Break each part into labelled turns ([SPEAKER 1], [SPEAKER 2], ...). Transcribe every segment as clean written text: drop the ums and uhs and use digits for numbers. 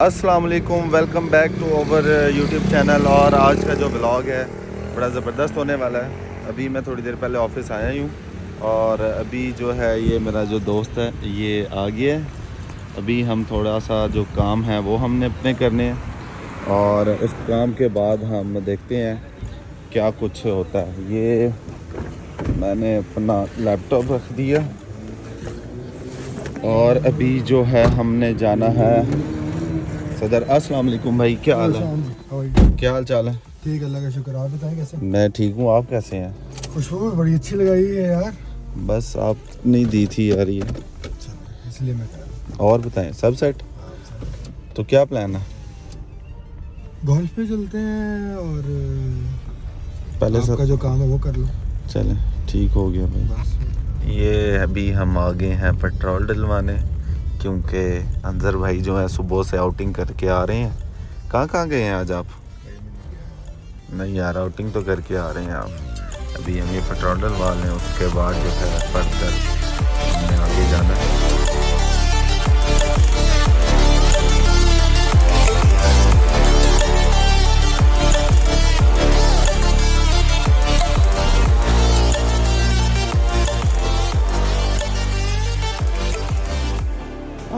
[SPEAKER 1] अस्सलाम वालेकुम, welcome back to our YouTube channel. और आज का जो व्लॉग है बड़ा ज़बरदस्त होने वाला है। अभी मैं थोड़ी देर पहले ऑफिस आया ही हूँ और अभी जो है ये मेरा जो दोस्त है ये आ गया है। अभी हम थोड़ा सा जो काम है वो हमने अपने करने हैं और उस काम के बाद हम देखते हैं क्या कुछ होता है। ये मैंने अपना लैपटॉप रख दिया और अभी जो है हमने जाना है सदर। अस्सलाम वालेकुम भाई, क्या हाल है? क्या हाल चाल है?
[SPEAKER 2] ठीक, अल्लाह का शुक्र। आप बताएं कैसे?
[SPEAKER 1] मैं ठीक हूँ, आप कैसे हैं?
[SPEAKER 2] खुशबू भी बड़ी अच्छी लगाई है यार।
[SPEAKER 1] बस आपने दी थी यार ये,
[SPEAKER 2] इसलिए मैं कह रहा हूँ।
[SPEAKER 1] और बताएं, सब सेट? तो क्या प्लान है?
[SPEAKER 2] गोल्फ पे चलते हैं और
[SPEAKER 1] पहले
[SPEAKER 2] आपका जो काम है वो कर लो।
[SPEAKER 1] चलें, ठीक हो गया भाई।
[SPEAKER 2] बस
[SPEAKER 1] ये अभी हम आ गए हैं पेट्रोल डलवाने, क्योंकि अंजर भाई जो है सुबह से आउटिंग करके आ रहे हैं। कहाँ गए हैं आज आप? नहीं यार, आउटिंग तो करके आ रहे हैं आप। अभी हम ये पेट्रोल डलवा लें, उसके बाद जो है फर्दर हमने आगे जाना है।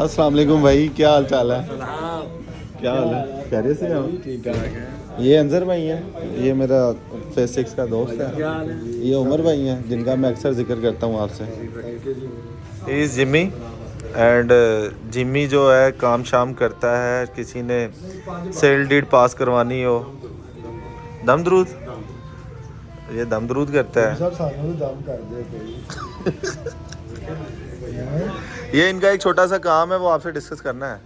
[SPEAKER 1] अस्सलाम वालेकुम भाई, क्या हाल चाल है? क्या हाल है? खैरियत से हो?
[SPEAKER 3] ठीक ठाक है।
[SPEAKER 1] ये अंजर भाई हैं, ये मेरा फेस 6 का दोस्त है। ये उमर भाई हैं जिनका मैं अक्सर जिक्र करता हूँ आपसे। इस जिम्मी एंड जिम्मी जो है काम शाम करता है। किसी ने सेल डीड पास करवानी हो, दम दरूद, ये दम दरूद करता है।
[SPEAKER 2] सब सालों दम कर दे
[SPEAKER 1] ये इनका एक छोटा सा काम है, वो आपसे डिस्कस करना है।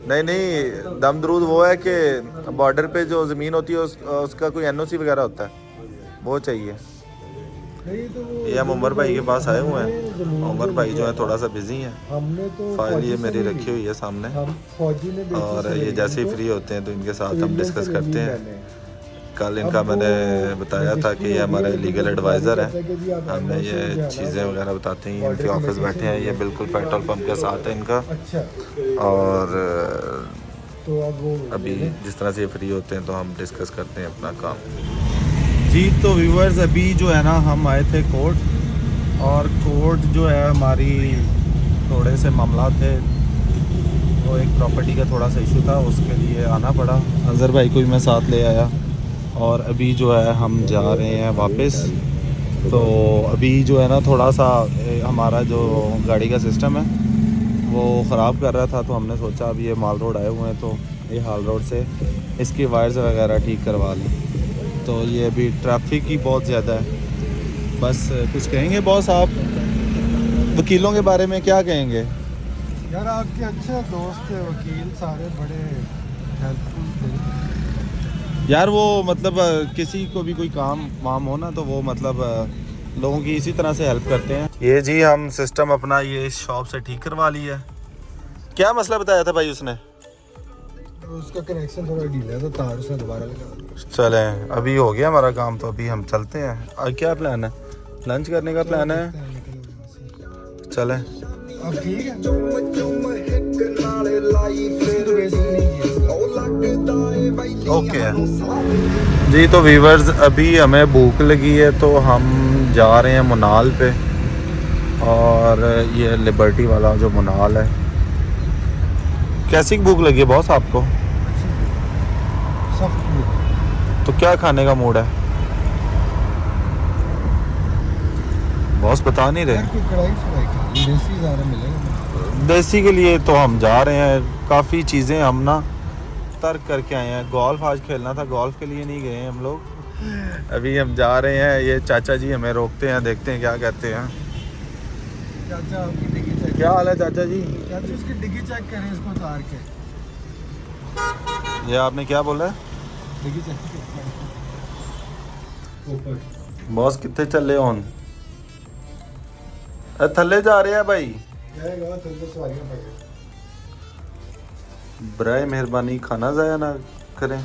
[SPEAKER 1] नहीं, दम दरूद वो है कि बॉर्डर पे जो ज़मीन होती है उसका कोई एनओसी वगैरह होता है, वो चाहिए। ये हम उमर भाई के पास आए हुए हैं। उमर भाई जो है थोड़ा सा बिजी हैं।
[SPEAKER 2] हमने तो
[SPEAKER 1] फाइल ये मेरी रखी हुई है सामने,
[SPEAKER 2] फौजी ने
[SPEAKER 1] और ये जैसे ही फ्री होते हैं तो इनके साथ हम डिस्कस करते हैं। कल इनका मैंने बताया था कि ये हमारे लीगल एडवाइज़र है, हमें ये चीज़ें वगैरह बताते हैं। इनके ऑफिस बैठे हैं, ये बिल्कुल पेट्रोल पंप के साथ है इनका।
[SPEAKER 2] अच्छा,
[SPEAKER 1] और
[SPEAKER 2] तो अब वो
[SPEAKER 1] अभी जिस तरह से ये फ्री होते हैं तो हम डिस्कस करते हैं अपना काम। जी तो व्यूअर्स, अभी जो है ना हम आए थे कोर्ट, और कोर्ट जो है हमारी थोड़े से मामला थे, वो एक प्रॉपर्टी का थोड़ा सा इशू था, उसके लिए आना पड़ा। अजहर भाई को भी मैं साथ ले आया और अभी जो है हम जा रहे हैं वापस। तो अभी जो है ना थोड़ा सा हमारा जो गाड़ी का सिस्टम है वो ख़राब कर रहा था, तो हमने सोचा अब ये माल रोड आए हुए हैं तो ये हाल रोड से इसकी वायर्स वगैरह ठीक करवा लें। तो ये अभी ट्रैफिक ही बहुत ज़्यादा है। बस कुछ कहेंगे बॉस आप वकीलों के बारे में, क्या कहेंगे?
[SPEAKER 2] यार आपके अच्छे दोस्त थे वकील, सारे बड़े हेल्पफुल थे
[SPEAKER 1] यार। वो मतलब किसी को भी कोई काम वाम हो ना तो वो मतलब लोगों की इसी तरह से हेल्प करते हैं। ये जी हम सिस्टम अपना ये शॉप से ठीक करवा लिया है। क्या मसला बताया था भाई उसने?
[SPEAKER 2] उसका कनेक्शन थोड़ा ढीला है तो तार उसने दोबारा लगा दिया।
[SPEAKER 1] चले, अभी हो गया हमारा काम, तो अभी हम चलते हैं। और क्या प्लान है? लंच करने का प्लान है। चले,
[SPEAKER 2] अब ठीक है। तो बेसिक नहीं किया।
[SPEAKER 1] ओके जी। तो व्यूवर्स, अभी हमें भूख लगी है तो हम जा रहे हैं मुनाल पे, और ये लिबर्टी वाला जो मुनाल है। कैसी भूख लगी है बॉस आपको?
[SPEAKER 2] सख्त
[SPEAKER 1] तो क्या खाने का मूड है बॉस, बता नहीं रहे?
[SPEAKER 2] कोई कढ़ाई फ्राई कर, देसी ज़्यादा मिलेगा।
[SPEAKER 1] देसी के लिए तो हम जा रहे हैं। काफ़ी चीज़ें हम ना तर्क करके आए हैं। गोल्फ आज खेलना था, गोल्फ के लिए नहीं गए हैं हम लोग। अभी हम जा रहे हैं। ये चाचा जी हमें रोकते हैं, देखते हैं क्या कहते हैं।
[SPEAKER 2] चाचा आपकी डिग्गी चेक,
[SPEAKER 1] क्या हाल है चाचा जी?
[SPEAKER 2] चाचा इसकी डिग्गी चेक करें, इसको उतार के।
[SPEAKER 1] ये आपने क्या बोला?
[SPEAKER 2] डिग्गी चेक ऊपर।
[SPEAKER 1] बॉस कितने चले ऑन? थल्ले जा रहे हैं भाई।
[SPEAKER 2] जाएगा तो सवारियां पड़े।
[SPEAKER 1] बराए मेहरबानी खाना ज़ाया ना करें।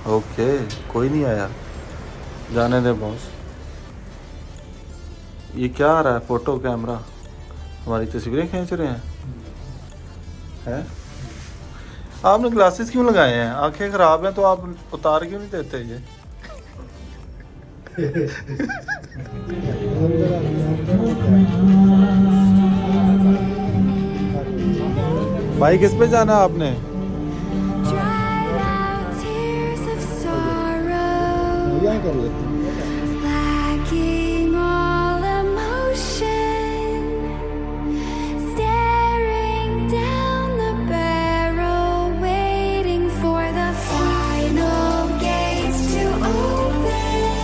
[SPEAKER 1] ओके, कोई नहीं आया, जाने दे बॉस। ये क्या आ रहा है? फ़ोटो कैमरा हमारी तस्वीरें खींच रहे हैं। हैं? आपने ग्लासेस क्यों लगाए हैं? आंखें खराब हैं तो आप उतार क्यों नहीं देते ये? भाई किस पे जाना है आपने?
[SPEAKER 3] Dried out tears of sorrow,
[SPEAKER 2] यहाँ कर लेते हैं।
[SPEAKER 3] lacking all emotion, staring down the barrel, waiting for the final gates to open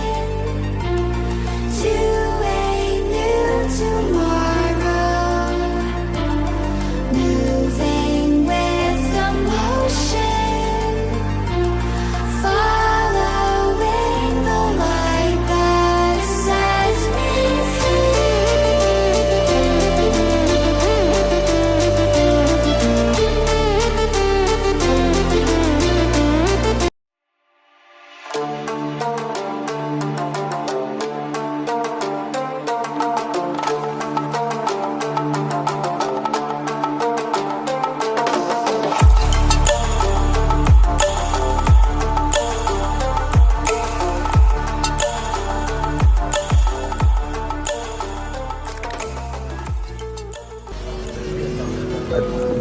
[SPEAKER 3] to a new tomorrow, moving with the motion, following the light that sets me free.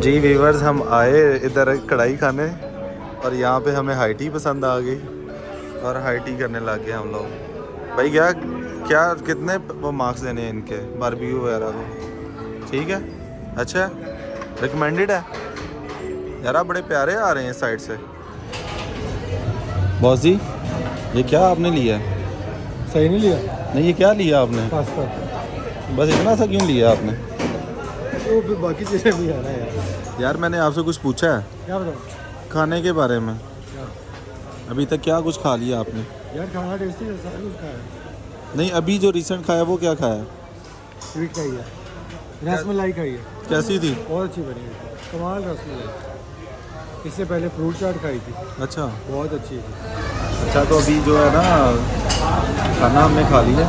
[SPEAKER 1] जी viewers, हम आए इधर कढ़ाई खाने और यहाँ पे हमें हाई टी पसंद आ गई और हाई टी करने लग गए हम लोग। भाई क्या क्या कितने वो मार्क्स देने हैं इनके बारबेक्यू वगैरह को? ठीक है, अच्छा है, रिकमेंडेड है यार। आप बड़े प्यारे आ रहे हैं इस साइड से। बॉस जी ये क्या आपने लिया है?
[SPEAKER 2] सही नहीं लिया
[SPEAKER 1] नहीं, ये क्या लिया आपने?
[SPEAKER 2] पास्ता।
[SPEAKER 1] बस इतना सा क्यों लिया आपने?
[SPEAKER 2] तो फिर बाकी चीज़ें भी आ रहा है यार।
[SPEAKER 1] यार मैंने आपसे कुछ पूछा है
[SPEAKER 2] क्या बताऊँ?
[SPEAKER 1] खाने के बारे में।
[SPEAKER 2] क्या?
[SPEAKER 1] अभी तक क्या कुछ खा लिया आपने?
[SPEAKER 2] यार खाना टेस्टी है, सारा कुछ खाया।
[SPEAKER 1] नहीं, अभी जो रिसेंट खाया वो क्या खाया?
[SPEAKER 2] स्वीट खाई है, रसमलाई खाई है।
[SPEAKER 1] कैसी थी?
[SPEAKER 2] बहुत अच्छी बनी है, कमाल रसमलाई। इससे पहले फ्रूट चाट खाई थी,
[SPEAKER 1] अच्छा
[SPEAKER 2] बहुत अच्छी थी।
[SPEAKER 1] अच्छा। तो अभी जो है ना खाना हमने खा लिया,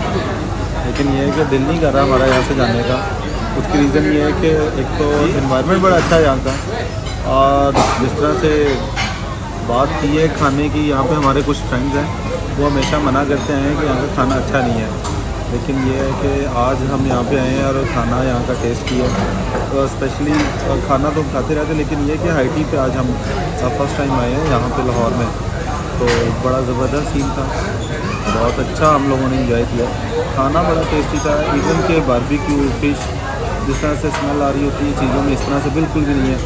[SPEAKER 1] लेकिन ये है कि दिल नहीं कर रहा हमारा यहाँ से जाने का। उसकी रीज़न ये है कि एक तो इन्वायरमेंट बड़ा अच्छा है यहाँ का, और जिस तरह से बात की है खाने की, यहाँ पे हमारे कुछ फ्रेंड्स हैं वो हमेशा मना करते हैं कि यहाँ का खाना अच्छा नहीं है। लेकिन ये है कि आज हम यहाँ पे आए हैं और खाना यहाँ का टेस्ट किया, तो स्पेशली खाना तो हम खाते रहते, लेकिन ये कि हाई टी पे आज हम फर्स्ट टाइम आए हैं यहाँ पे लाहौर में। तो बड़ा ज़बरदस्त सीन था, बहुत अच्छा हम लोगों ने इंजॉय किया। खाना बड़ा टेस्टी था, इवन के बारबेक्यू फिश जिस तरह से स्मेल आ रही होती है चीज़ों में, इस तरह से बिल्कुल भी नहीं है।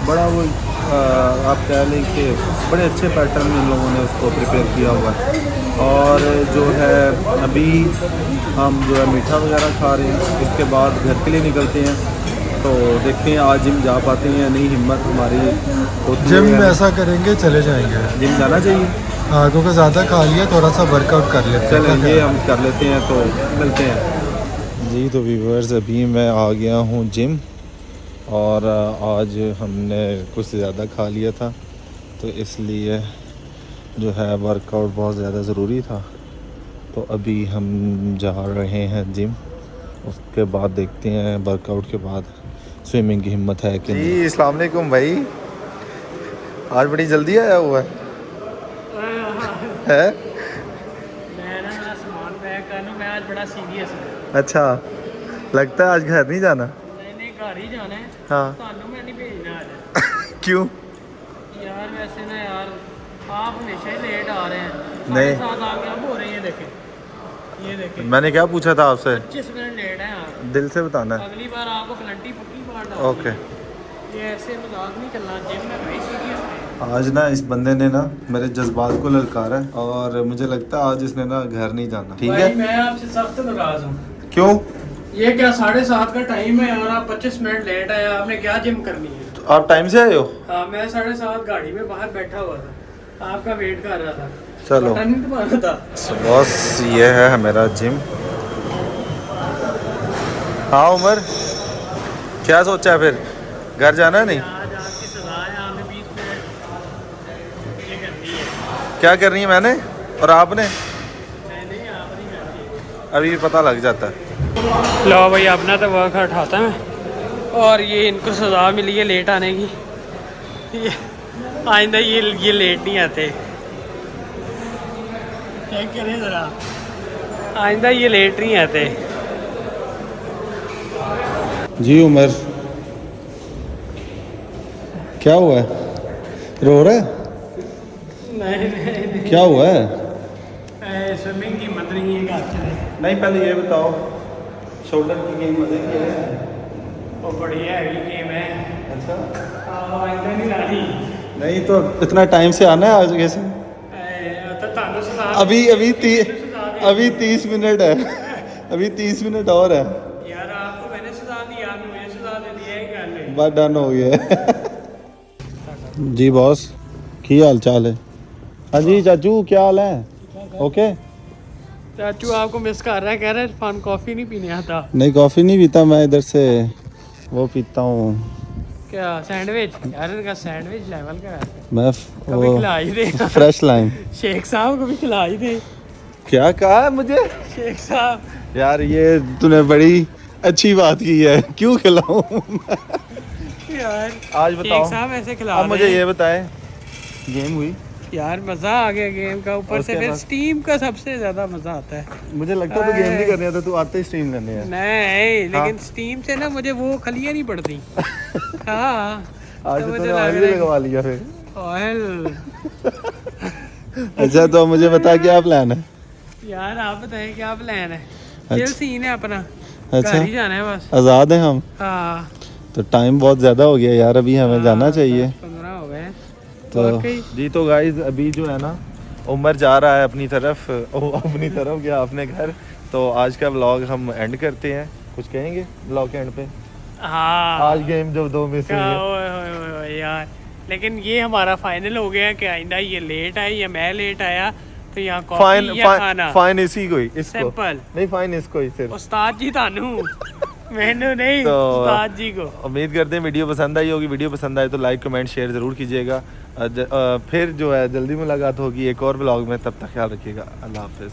[SPEAKER 1] बड़ा वो आप कह लें कि बड़े अच्छे पैटर्न में इन लोगों ने उसको प्रिपेयर किया हुआ है। और जो है अभी हम जो है मीठा वगैरह खा रहे हैं, इसके बाद घर के लिए निकलते हैं। तो देखते हैं आज जिम जा पाते हैं या नहीं, हिम्मत हमारी होती
[SPEAKER 2] जिम
[SPEAKER 1] है।
[SPEAKER 2] में ऐसा करेंगे, चले जाएंगे।
[SPEAKER 1] जिम जाना चाहिए,
[SPEAKER 2] हाँ क्योंकि ज़्यादा खा लिया, थोड़ा सा वर्कआउट कर लेते हैं।
[SPEAKER 1] चलें ये हम कर लेते हैं, तो मिलते हैं जी। तो व्यूअर्स अभी मैं आ गया हूँ जिम, और आज हमने कुछ ज़्यादा खा लिया था, तो इसलिए जो है वर्कआउट बहुत ज़्यादा ज़रूरी था। तो अभी हम जा रहे हैं जिम, उसके बाद देखते हैं वर्कआउट के बाद स्विमिंग की हिम्मत है कि नहीं। अस्सलाम वालेकुम भाई, आज बड़ी जल्दी आया हुआ है।
[SPEAKER 4] मैं ना मेरा सामान पैक करना, मैं आज बड़ा सीरियस हूँ।
[SPEAKER 1] अच्छा, लगता है आज घर नहीं जाना।
[SPEAKER 4] नहीं घर ही जाना है।
[SPEAKER 1] हाँ
[SPEAKER 4] ਤੁਹਾਨੂੰ मैं नहीं भेजना आज।
[SPEAKER 1] क्यों?
[SPEAKER 4] यार वैसे ना यार आप हमेशा ही लेट आ रहे हैं।
[SPEAKER 1] नहीं।
[SPEAKER 4] 7:30 आ गए, अब हो रहे हैं, ये देखें
[SPEAKER 1] मैंने क्या पूछा था आपसे?
[SPEAKER 4] 25 मिनट लेट है यार।
[SPEAKER 1] दिल से बताना है।
[SPEAKER 4] अगली बार आपको प्लंटी पक्की मार डालनी
[SPEAKER 1] ओके।
[SPEAKER 4] है। ये ऐसे मजाक नहीं चलना, जिम में भाई सीरियस है।
[SPEAKER 1] आज ना इस बंदे ने ना मेरे जज्बात को ललकारा है, और मुझे लगता है आज इसने ना घर नहीं जाना। ठीक
[SPEAKER 4] भाई
[SPEAKER 1] है?
[SPEAKER 4] मैं आपसे सख्त नाराज हूँ।
[SPEAKER 1] क्यों?
[SPEAKER 4] ये क्या 7:30 का टाइम है और आप 25 मिनट लेट आए, आपने क्या जिम करनी है?
[SPEAKER 1] तो आप टाइम से आए हो?
[SPEAKER 4] हाँ मैं 7:30 गाड़ी में बाहर बैठा हुआ था, आपका वेट कर रहा था।
[SPEAKER 1] चलो
[SPEAKER 4] पता नहीं तुम्हारा था।
[SPEAKER 1] बस ये है मेरा जिम। हाँ उमर, क्या सोचा है फिर? घर जाना है? नहीं
[SPEAKER 4] आज आपकी सजा है, आपने 20 मिनट ये करनी है।
[SPEAKER 1] क्या करनी है मैंने और आपने?
[SPEAKER 4] नहीं आप नहीं करनी।
[SPEAKER 1] अभी पता लग जाता है।
[SPEAKER 4] लो भाई अपना तो वर्क उठाता मैं, और ये इनको सजा मिली है लेट आने की।
[SPEAKER 5] आइंदा ये लेट नहीं आते। चेक करें ज़रा, आइंदा ये लेट नहीं आते।
[SPEAKER 1] जी उमर, क्या हुआ है? रो रहा है?
[SPEAKER 5] नहीं
[SPEAKER 1] क्या हुआ है?
[SPEAKER 5] स्विमिंग की मत नहीं है
[SPEAKER 1] नहीं, पहले ये बताओ, शोल्डर की गेम मजे की है?
[SPEAKER 5] वो बढ़िया हैवी गेम है।
[SPEAKER 1] अच्छा,
[SPEAKER 5] आइंदा नहीं लानी।
[SPEAKER 1] नहीं तो इतना टाइम से आना है आज कैसे?
[SPEAKER 5] तो तानू सजा
[SPEAKER 1] अभी 30 मिनट है। अभी 30 मिनट और है।
[SPEAKER 5] यार आपको मैंने सजा दी, आपने मुझे सजा दे दिया है करने।
[SPEAKER 1] बस डन हो गया है। जी बॉस, की हाल चाल है? हाँ जी चाचू, क्या हाल है? ओके।
[SPEAKER 5] चाचू आपको मिस कर रहा है, कह रहा है इरफान कॉफी नहीं पीने आता।
[SPEAKER 1] नहीं कॉफ़ी नहीं पीता मैं, इधर से वो पीता हूँ।
[SPEAKER 5] क्या सैंडविच? यार इनका सैंडविच लेवल का है।
[SPEAKER 1] मैं
[SPEAKER 5] कभी
[SPEAKER 1] वो
[SPEAKER 5] खिला ही दे।
[SPEAKER 1] Fresh line.
[SPEAKER 5] शेख साहब को भी खिला ही दे।
[SPEAKER 1] क्या कहा है मुझे?
[SPEAKER 5] शेख साहब
[SPEAKER 1] यार ये तूने बड़ी अच्छी बात की है, क्यों खिलाऊं?
[SPEAKER 5] यार
[SPEAKER 1] आज बताओ।
[SPEAKER 5] शेख साहब ऐसे खिला
[SPEAKER 1] अब मुझे
[SPEAKER 5] रहे हैं।
[SPEAKER 1] ये बताएं, गेम हुई?
[SPEAKER 5] यार मजा आ गया गेम का, ऊपर से
[SPEAKER 1] उसके
[SPEAKER 5] फिर
[SPEAKER 1] बाद?
[SPEAKER 5] स्टीम का सबसे ज्यादा मजा आता है।
[SPEAKER 1] मुझे लगता है तू गेम नहीं करनी है, तो तू आते ही स्ट्रीम करनी है।
[SPEAKER 5] नहीं लेकिन
[SPEAKER 1] हाँ।
[SPEAKER 5] स्टीम से ना मुझे वो खलियां नहीं पड़ती। हाँ
[SPEAKER 1] आज
[SPEAKER 5] तो
[SPEAKER 1] तो
[SPEAKER 5] मुझे
[SPEAKER 1] तूने
[SPEAKER 5] लग
[SPEAKER 1] ऑयल
[SPEAKER 5] रहा
[SPEAKER 1] भी
[SPEAKER 5] है
[SPEAKER 1] लगवा लिया फिर।
[SPEAKER 5] ऑयल।
[SPEAKER 1] अच्छा तो मुझे बता क्या प्लान है?
[SPEAKER 5] यार आप बताएं क्या प्लान है?
[SPEAKER 1] अच्छा।
[SPEAKER 5] चिल सीन है अपना,
[SPEAKER 1] अच्छा।
[SPEAKER 5] घर ही जाना है बस।
[SPEAKER 1] आज़ाद हैं हम?
[SPEAKER 5] हाँ
[SPEAKER 1] तो टाइम बहुत ज़्यादा हो गया यार, अभी हमें जाना चाहिए।
[SPEAKER 5] 15 हो गए
[SPEAKER 1] तो
[SPEAKER 5] वाकई।
[SPEAKER 1] जी तो गाइज अभी जो है ना, उमर जा रहा है अपनी तरफ। अपनी तरफ क्या, अपने घर। तो आज का व्लॉग हम एंड करते हैं। कुछ कहेंगे व्लॉग के एंड पे?
[SPEAKER 5] हाँ
[SPEAKER 1] आज गेम जो 2 मिस हुई
[SPEAKER 5] क्या
[SPEAKER 1] है।
[SPEAKER 5] ओए यार, लेकिन ये हमारा फाइनल हो गया कि आइंदा ये लेट आई या मैं लेट आया तो यहाँ
[SPEAKER 1] फाइन
[SPEAKER 5] कॉफी या खाना।
[SPEAKER 1] फाइन इसी को ही, इसको
[SPEAKER 5] सिंपल।
[SPEAKER 1] नहीं, फाइन इसको ही सिर्फ।
[SPEAKER 5] उस्ताद जी तानू मैनू नहीं,
[SPEAKER 1] तो
[SPEAKER 5] उस्ताद जी को।
[SPEAKER 1] उम्मीद करते हैं वीडियो पसंद आई होगी। वीडियो पसंद आए तो लाइक कमेंट शेयर ज़रूर कीजिएगा। फिर जो है जल्दी मुलाकात होगी एक और ब्लॉग में, तब तक ख्याल रखिएगा। अल्लाह हाफिज़।